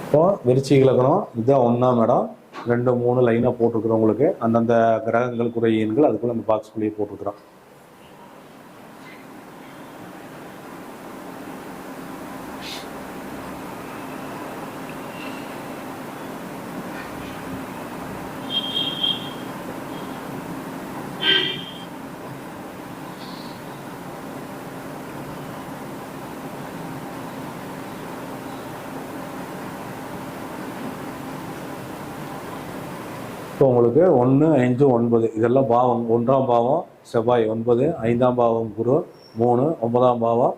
இப்போ விருச்சிக லக்னம் இதுதான் 1ஆம் இடம் 2 3 லைனாக போட்டிருக்கிறவங்களுக்கு அந்தந்த கிரகங்களுக்குரிய எண்கள் அதுக்குள்ள அந்த பாக்ஸ்குள்ளேயே போட்டிருக்கிறோம். இப்போ உங்களுக்கு 1 5 9 இதெல்லாம் பாவம். 1ஆம் பாவம் செவ்வாய் 9, 5ஆம் பாவம் குரு 3, 9ஆம் பாவம்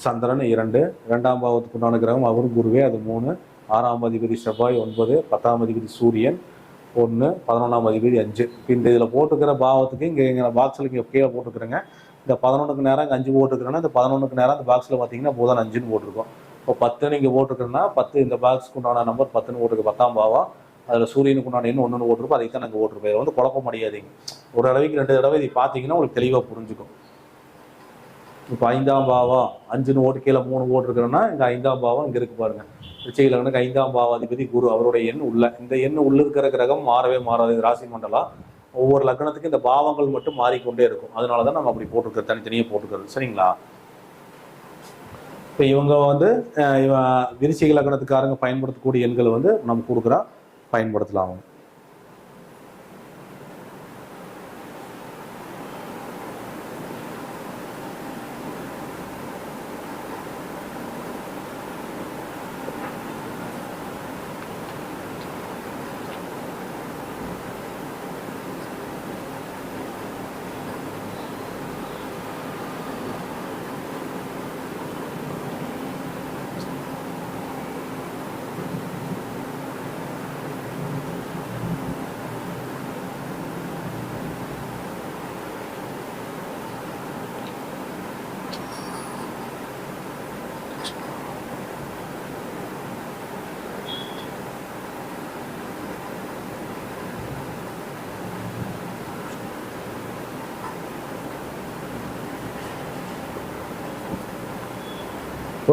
சந்திரன் 2, 2ஆம் பாவத்துக்கு உண்டான கிரகம் அவரும் குருவே அது 3, 6ஆம் அதிபதி செவ்வாய் 9, 10ஆம் அதிபதி சூரியன் 1, 11ஆம் அதிபதி 5. இப்போ இந்த இதில் போட்டுக்கிற பாவத்துக்கு இங்கே பாக்ஸில் இங்கே கீழே போட்டுக்கிறேங்க. இந்த 11க்கு நேரம் இங்கே 5 போட்டுக்கிறேன்னா இந்த 11க்கு நேரம் இந்த பாக்ஸில் பார்த்தீங்கன்னா புதன் 5ன்னு போட்டிருக்கோம். இப்போ 10 நீங்கள் போட்டுக்கிறேன்னா 10 இந்த பாக்ஸுக்கு உண்டான நம்பர் 10ன்னு போட்டுருக்கு. 10ஆம் பாவம் அதில் சூரியனுக்கு உண்டான எண்ணு 1 ஓட்டிருப்போம். அதை தான் நாங்கள் ஓட்டிருப்போம். இதை வந்து குழப்பம் அடையாதீங்க. ஒரு தடவைக்கு 2 தடவை இதை பார்த்தீங்கன்னா உங்களுக்கு தெளிவாக புரிஞ்சுக்கும். இப்போ 5ஆம் பாவம் 5ன்னு ஓட்டு கீழே 3 ஓட்டிருக்கிறோன்னா இந்த 5ஆம் பாவம் இங்கே இருக்கு பாருங்க. விருச்சிக லக்னத்துக்கு 5ஆம் பாவாதிபதி குரு அவருடைய எண் உள்ள இந்த எண் உள்ள இருக்கிற கிரகம் மாறவே மாறாது. ராசி மண்டலம் ஒவ்வொரு லக்னத்துக்கு இந்த பாவங்கள் மட்டும் மாறிக்கொண்டே இருக்கும். அதனால தான் நம்ம அப்படி போட்டுருக்கிறது, தனித்தனியாக போட்டுக்கிறது. சரிங்களா? இப்போ இவங்க வந்து விருச்சிக லக்னத்துக்காரங்க பயன்படுத்தக்கூடிய எண்கள் வந்து நம்ம கொடுக்குறோம், பயன்படுத்தலாம்.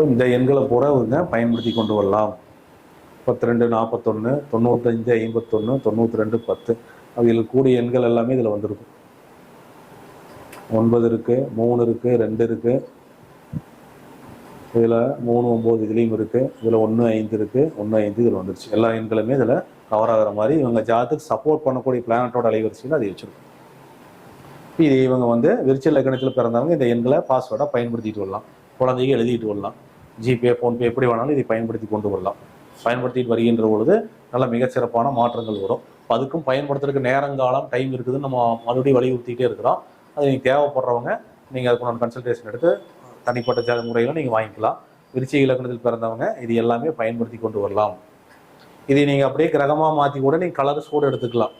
இந்த எண்களை பூரா பயன்படுத்தி கொண்டு வரலாம். 32 41 95 51 92 10 அவைகளுக்கு கூடிய எண்கள் எல்லாமே இதில் வந்துருக்கும். 9 இருக்கு, 3 இருக்கு, 2 இருக்கு, இதில் 3 9 இதுலேயும் இருக்கு, இதில் 1 5 இருக்கு, 1 5 இதில் வந்துருச்சு. எல்லா எண்களுமே இதில் கவர் ஆகிற மாதிரி இவங்க ஜாதத்துக்கு சப்போர்ட் பண்ணக்கூடிய பிளானட்டோட அலைவரிசையில் அது வச்சிருக்கும். இது இவங்க வந்து விருச்சிக லக்னத்தில் பிறந்தவங்க இந்த எண்களை பாஸ்வேர்டாக பயன்படுத்திட்டு வரலாம். குழந்தைங்க எழுதிட்டு வரலாம். ஜிபே, ஃபோன்பே எப்படி வேணாலும் இதை பயன்படுத்தி கொண்டு வரலாம். பயன்படுத்திட்டு வருகின்ற பொழுது நல்ல மிகச்சிறப்பான மாற்றங்கள் வரும். அதுக்கும் பயன்படுத்துறதுக்கு நேரங்காலம் டைம் இருக்குதுன்னு நம்ம மறுபடியும் வலியுறுத்திட்டே இருக்கிறோம். அது நீங்கள் தேவைப்படுறவங்க நீங்கள் அதுக்கு கன்சல்டேஷன் எடுத்து தனிப்பட்ட முறையில் நீங்கள் வாங்கிக்கலாம். விருச்சிக லக்னத்தில் பிறந்தவங்க இது எல்லாமே பயன்படுத்தி கொண்டு வரலாம். இதை நீங்கள் அப்படியே கிரகமாக மாற்றி கூட நீங்கள் கலர்ஸ் கூட எடுத்துக்கலாம்.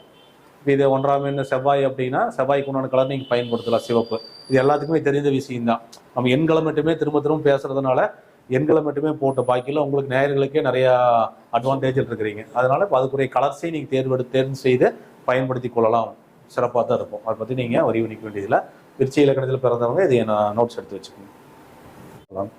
இப்போ இது 1ஆம் எண் செவ்வாய் அப்படின்னா செவ்வாய்க்கு உண்டான கலர் நீங்கள் பயன்படுத்தலாம், சிவப்பு. இது எல்லாத்துக்குமே தெரிந்த விஷயம்தான். நம்ம எண்களை மட்டுமே திரும்ப திரும்ப பேசுறதுனால எண்களை மட்டுமே போட்ட பாக்கியில் உங்களுக்கு நேயர்களுக்கே நிறையா அட்வான்டேஜ் இருக்கிறீங்க. அதனால இப்போ அதுக்குரிய கலர்ஸையும் நீங்கள் தேர்வு செய்து பயன்படுத்தி கொள்ளலாம். சிறப்பாக தான் இருக்கும். அதை பற்றி நீங்கள் வரி பண்ணிக்க வேண்டியதில்லை. விருச்சிக லக்னத்தில் பிறந்தவங்க இதை நோட்ஸ் எடுத்து வச்சுக்கோங்க.